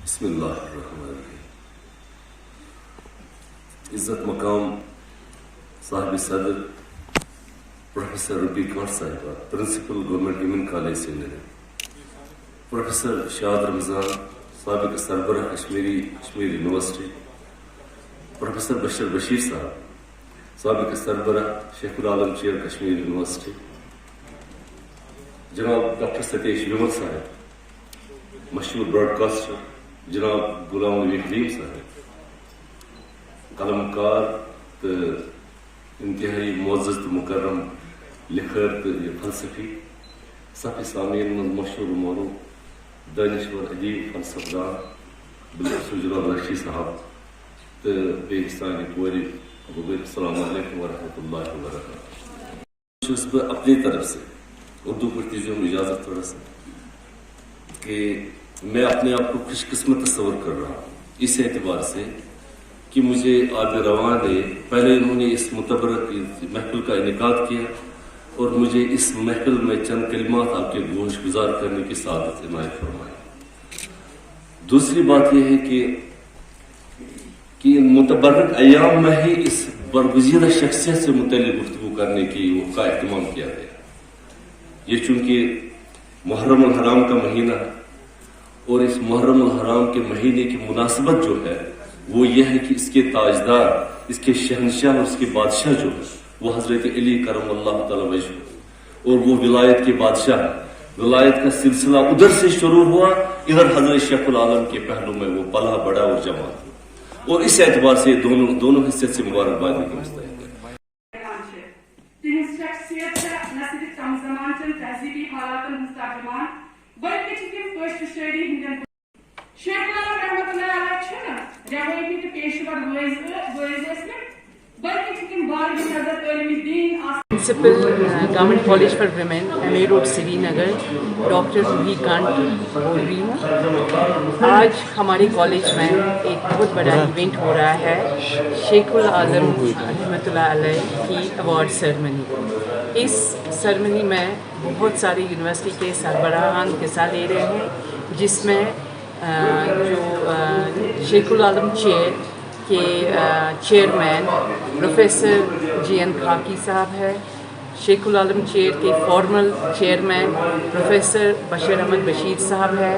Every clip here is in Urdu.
بسم اللہ الرحمن الرحیم. عزت مقام صاحب صدر پروفیسر ربی کانٹ صاحبہ پرنسپل گورنمنٹ ویمن کالج سری، پروفیسر شاد رمضان سابق سربراہ کشمیر یونیورسٹی، پروفیسر بشر بشیر صاحب سابق سربراہ شیخ العالم چیئر کشمیر یونیورسٹی، جناب ڈاکٹر ستیش ومل صاحب مشہور براڈ کاسٹر، جناب غلام نبی حلیم صاحب قلم کار تو انتہائی معزز تو مکرم لکھر تو فلسفی، صف سامعین من مشہور معروف دانشور ادیب فلسفہ دان بالخصوص جناب رشی صاحب تو بیٚیہِ سانہِ کورِ السلام علیکم ورحمۃ اللہ وبرکاتہ. چھُس بہٕ اپنی طرف سے اردو پٲٹھۍ دیجیے اجازت تھوڑا سا کہ میں اپنے آپ کو خوش قسمت تصور کر رہا ہوں اس اعتبار سے کہ مجھے آب رواں نے پہلے انہوں نے اس متبرک محفل کا انعقاد کیا اور مجھے اس محفل میں چند کلمات آپ کے گوش گزار کرنے کی سعادت عنایت فرمائی. دوسری بات یہ ہے کہ ان متبرک ایام میں ہی اس برگزیدہ شخصیت سے متعلق گفتگو کرنے کی کا اہتمام کیا گیا. یہ چونکہ محرم الحرام کا مہینہ ہے اور اس محرم الحرام کے مہینے کی مناسبت جو ہے وہ یہ ہے کہ اس کے تاجدار، اس کے شہنشاہ اور اس کے بادشاہ جو ہے وہ حضرت علی کرم اللہ تعالی وجہ اور وہ ولایت کے بادشاہ ہے. ولایت کا سلسلہ ادھر سے شروع ہوا، ادھر حضرت شیخ العالم کے پہلو میں وہ پلا بڑا اور جمع ہوا اور اس اعتبار سے دونوں حصے سے مبارکباد کی مستحق ہے. شیخ العالم رحمۃ اللہ علیہ چھنا روایتی تو پیشور وائز بلکہ تم بارگاہ نظر تعلیم دین principal government college for women M A road Srinagar doctor ربی کانٹ بول رہی ہوں. آج ہمارے کالج میں ایک بہت بڑا ایونٹ ہو رہا ہے، شیخ العالم رحمۃ اللہ علیہ کی ایوارڈ سرمنی. اس سرمنی میں بہت سارے یونیورسٹی کے سربراہان حصہ لے رہے ہیں، جس میں جو شیخ العالم چیئر کے chairman professor G N Khaki صاحب ہے، شیخ العالم چیئر کے former chairman professor Bashir Ahmad Bashir صاحب ہے،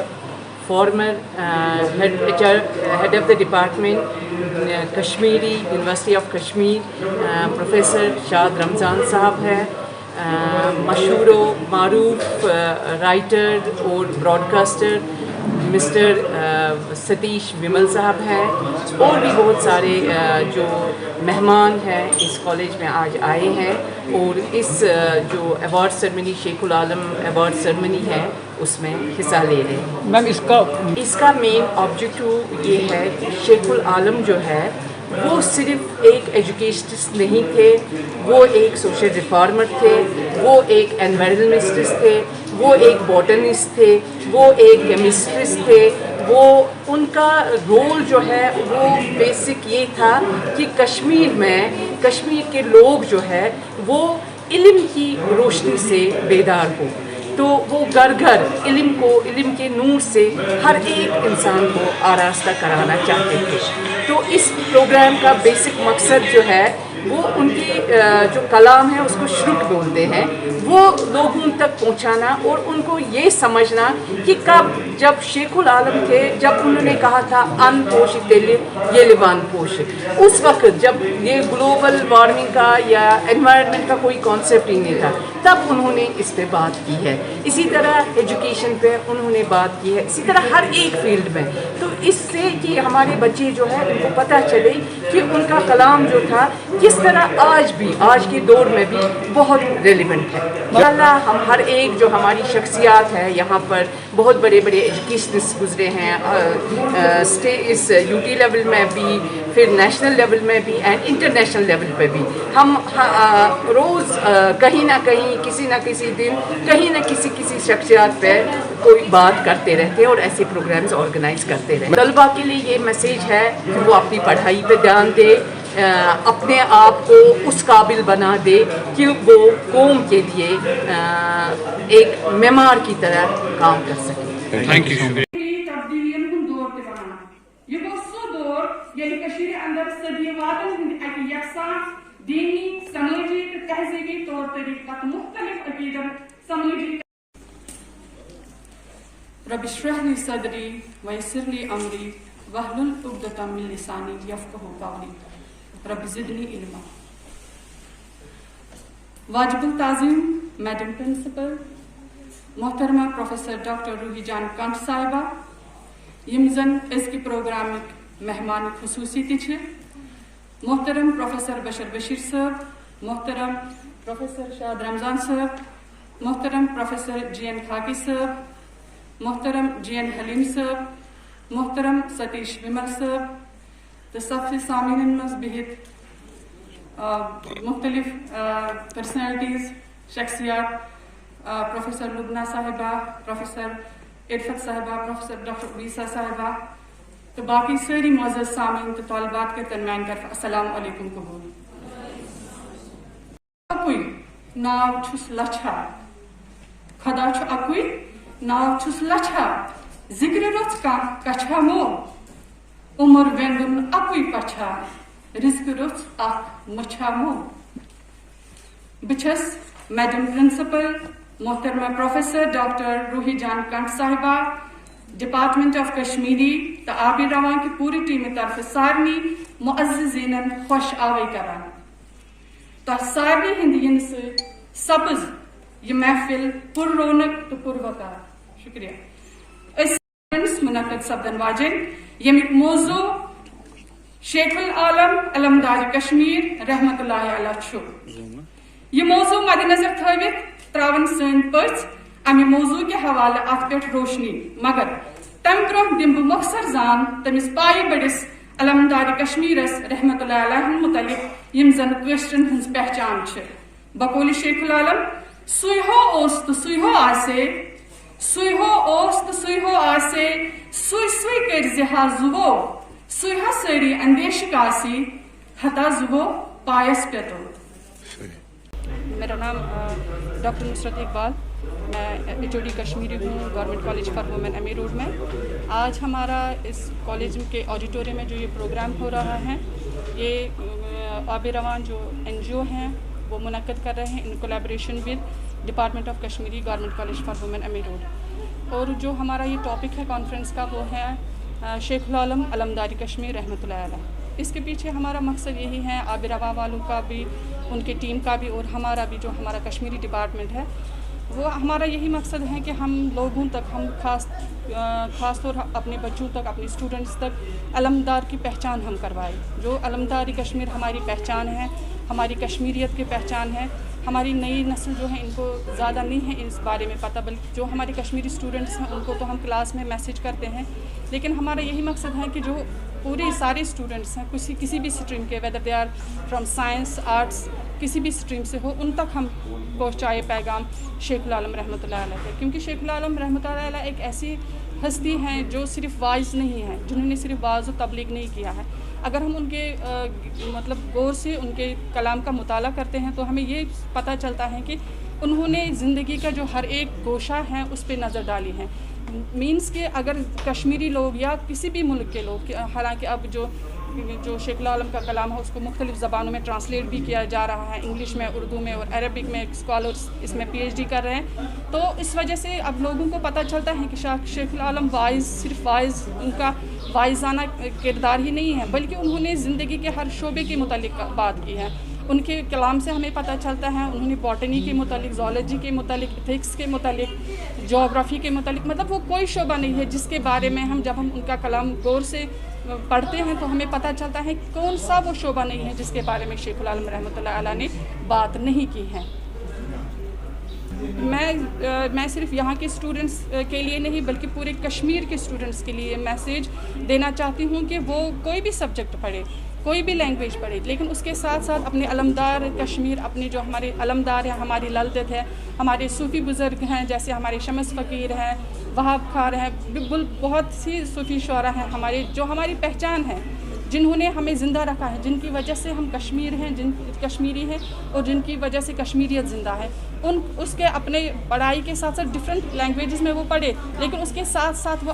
former head of the department Kashmiri university of Kashmir professor Shad Ramzan صاحب ہے، مشہور و معروف رائٹر اور broadcaster mister Satish Vimal صاحب ہیں، اور بھی بہت سارے جو مہمان ہیں اس کالج میں آج آئے ہیں اور اس جو ایوارڈ سرمنی شیخ العالم ایوارڈ سرمنی ہے اس میں حصہ لے رہے ہیں. میم اس کا مین آبجیکٹو یہ ہے کہ شیخ العالم جو ہے وہ صرف ایک ایجوکیشنسٹ نہیں تھے، وہ ایک سوشل ریفارمر تھے، وہ ایک انوائرنمنٹسٹ تھے، وہ ایک باٹنسٹ تھے، وہ ایک کیمسٹرسٹ تھے. وہ ان کا رول جو ہے وہ بیسک یہ تھا کہ کشمیر کے لوگ جو ہے وہ علم کی روشنی سے بیدار ہو. تو وہ گھر گھر علم کے نور سے ہر ایک انسان کو آراستہ کرانا چاہتے تھے. تو اس پروگرام کا بیسک مقصد جو ہے وہ ان کی جو کلام ہے اس کو شرک بولتے ہیں، وہ لوگوں تک پہنچانا اور ان کو یہ سمجھنا کہ کب جب شیخ العالم تھے، جب انہوں نے کہا تھا ان پوش تیل یہ لیوان پوش، اس وقت جب یہ گلوبل وارمنگ کا یا انوائرمنٹ کا کوئی کانسیپٹ ہی نہیں تھا، تب انہوں نے اس پہ بات کی ہے. اسی طرح ایجوکیشن پہ انہوں نے بات کی ہے، اسی طرح ہر ایک فیلڈ میں. تو اس سے کہ ہمارے بچے جو ہے ان کو پتہ چلے کہ ان کا کلام جو تھا کس طرح آج کے دور میں بھی بہت ریلیونٹ ہے. انشاءاللہ ہم ہر ایک جو ہماری شخصیات ہے یہاں پر بہت بڑے ایجوکیشنسٹ گزرے ہیں، اس یو ٹی لیول میں بھی، پھر نیشنل لیول میں بھی اینڈ انٹرنیشنل لیول پہ بھی. ہم روز کہیں نہ کہیں کسی نہ کسی دن کہیں نہ کسی شخصیات پہ کوئی بات کرتے رہتے ہیں اور ایسے پروگرامز آرگنائز کرتے رہتے ہیں. طلباء کے لیے یہ میسیج ہے کہ وہ اپنی پڑھائی پہ دھیان دے، اپنے آپ کو اس قابل بنا دے کہ وہ قوم کے لیے ایک معمار کی طرح کام کر سکے. Thank you. تبدیلیوں ہند دور دور تہ ونان یہ گو سہ دور ییٚلہِ کٔشیٖرِ اندر صدیواتن ہٕنٛدۍ اکہِ یکساں دینی سمٲجی تہٕ تہذیبی طور طریقہٕ مختلف عقیدن سمٲجی رب اشرح لي صدري ويسر لي امري واحلل عقدة من لساني يفقهوا قولي رب زدني علما. واجب التعظیم میڈم پرنسپل محترمہ پروفیسر ڈاکٹر روحی جان کنٹ صاحبہ یم زن اس کی پروگرامک مہمان خصوصی تہ محترم پروفیسر بشر بشیر صاحب محترم پروفیسر شاد رمضان صاحب محترم پروفیسر جی این خاکی صاحب محترم جی این حلیم صاحب محترم ستیش ومل صاحب تو صف سامعین مز بہت مختلف پرسنالٹیز شخصیات پروفیسر لبنہ صاحبہ پروفیسر عرفت صاحبہ پروفیسر ڈاکٹر عیسیٰ صاحبہ تو باقی ساری معزز سامعین تو طالبات کے درمیان طرف السلام علیکم قبول. اکوئی ناو چھس لچھا خدا چھ اکوئی ناو چھس لچھا ذکر رچ کان کچھا مو عمر ویندن اکوئی پچھا رزق رچ اخ مچھا مو. بچس میڈم پرنسپل محترمہ پروفیسر ڈاکٹر روحی جان کنٹ صاحبہ ڈپارٹمنٹ آف کشمیری تو آبی رواں کی پوری ٹیم طرف سارنی معززین خوش آوی کران تو سارنی ہند سبز یہ محفل پر رونق تو پر وقار. شکریہ. اس منعقد سپدن واجن یمیک موضوع شیخ العالم علمدار کشمیر رحمت اللہ علیہ چھو. یہ موضوع مد نظر تھوت تراون سن پچ امہ موضوع کے حوالہ ات پہ روشنی مگر تم برہ دم بہ مختصر زان تمس پائی بڑس علمدار کشمیرس رحمت اللہ علیہ متعلق یم زن کشرن ہنز پہچان چھ. بقول شیخ العالم سوئی ہو اوس تو سوئی ہو آسے سوئی ہو اوس تو سوئی ہو آسے سوئی سوئی کر زہا زو سوئی ہا سری اندیش کاسی ہتا زو پایس پیتو. میرا نام ڈاکٹر نصرت اقبال، میں ایچ او ڈی کشمیری ہوں government college for women M A road میں. آج ہمارا اس کالج کے آڈیٹوریم میں جو یہ پروگرام ہو رہا ہے یہ آب روان جو این جی او ہیں وہ منعقد کر رہے ہیں in collaboration with department of Kashmiri government college for women M A road. اور جو ہمارا یہ ٹاپک ہے کانفرنس کا وہ ہے شیخ العالم علمداری کشمیر رحمۃ اللہ علیہ. اس کے پیچھے ہمارا مقصد یہی ہے آب روا والوں کا بھی ان کی ٹیم کا بھی اور ہمارا بھی جو ہمارا کشمیری ڈپارٹمنٹ ہے وہ ہمارا یہی مقصد ہے کہ ہم لوگوں تک ہم خاص طور اپنے بچوں تک اپنے اسٹوڈنٹس تک علمدار کی پہچان ہم کروائیں. جو علمداری کشمیر ہماری پہچان ہے ہماری کشمیریت کی پہچان ہے. ہماری نئی نسل جو ہے ان کو زیادہ نہیں ہے اس بارے میں پتہ بلکہ جو ہمارے کشمیری اسٹوڈنٹس ہیں ان کو تو ہم کلاس میں میسیج کرتے ہیں لیکن ہمارا یہی مقصد ہے کہ جو پورے سارے اسٹوڈنٹس ہیں کسی بھی اسٹریم کے whether they are from science arts کسی بھی اسٹریم سے ہو ان تک ہم پہنچائے پیغام شیخ العالم رحمۃ اللہ علیہ ہے. کیونکہ شیخ العالم رحمۃ اللہ علیہ ایک ایسی ہستی ہیں جو صرف واعظ نہیں ہیں جنہوں نے صرف واعظ و تبلیغ نہیں کیا ہے. اگر ہم ان کے مطلب غور سے ان کے کلام کا مطالعہ کرتے ہیں تو ہمیں یہ پتہ چلتا ہے کہ انہوں نے زندگی کا جو ہر ایک گوشہ ہے اس پہ نظر ڈالی ہے. مینس کہ اگر کشمیری لوگ یا کسی بھی ملک کے لوگ حالانکہ اب جو شیخ العالم کا کلام ہے اس کو مختلف زبانوں میں ٹرانسلیٹ بھی کیا جا رہا ہے انگلش میں اردو میں اور عربک میں اسکالرس اس میں پی ایچ ڈی کر رہے ہیں تو اس وجہ سے اب لوگوں کو پتہ چلتا ہے کہ شیخ العالم واعظ صرف واعظ ان کا واعظانہ کردار ہی نہیں ہے بلکہ انہوں نے زندگی کے ہر شعبے کے متعلق بات کی ہے. ان کے کلام سے ہمیں پتہ چلتا ہے انہوں نے باٹنی کے متعلق زولوجی کے متعلق ایتھکس کے متعلق جغرافی کے متعلق مطلب وہ کوئی شعبہ نہیں ہے جس کے بارے میں جب ہم ان کا کلام غور سے پڑھتے ہیں تو ہمیں پتہ چلتا ہے کون سا وہ شعبہ نہیں ہے جس کے بارے میں شیخ العالم رحمۃ اللہ علیہ نے بات نہیں کی ہے. میں صرف یہاں کے اسٹوڈنٹس کے لیے نہیں بلکہ پورے کشمیر کے اسٹوڈنٹس کے لیے میسیج دینا چاہتی ہوں کہ وہ کوئی بھی سبجیکٹ پڑھے کوئی بھی لینگویج پڑھے لیکن اس کے ساتھ ساتھ اپنے علمدار کشمیر اپنے جو ہمارے علمدار ہیں ہماری للدت ہے ہمارے صوفی بزرگ ہیں جیسے ہمارے شمس فقیر ہیں وہاب خار ہیں بہت سی صوفی شعراء ہیں ہمارے جو ہماری پہچان ہے جنہوں نے ہمیں زندہ رکھا ہے جن کی وجہ سے ہم کشمیر ہیں کشمیری ہیں اور جن کی وجہ سے کشمیریت زندہ ہے. اس کے اپنے پڑھائی کے ساتھ ساتھ ڈفرینٹ لینگویجز میں وہ پڑھے لیکن اس کے ساتھ ساتھ وہ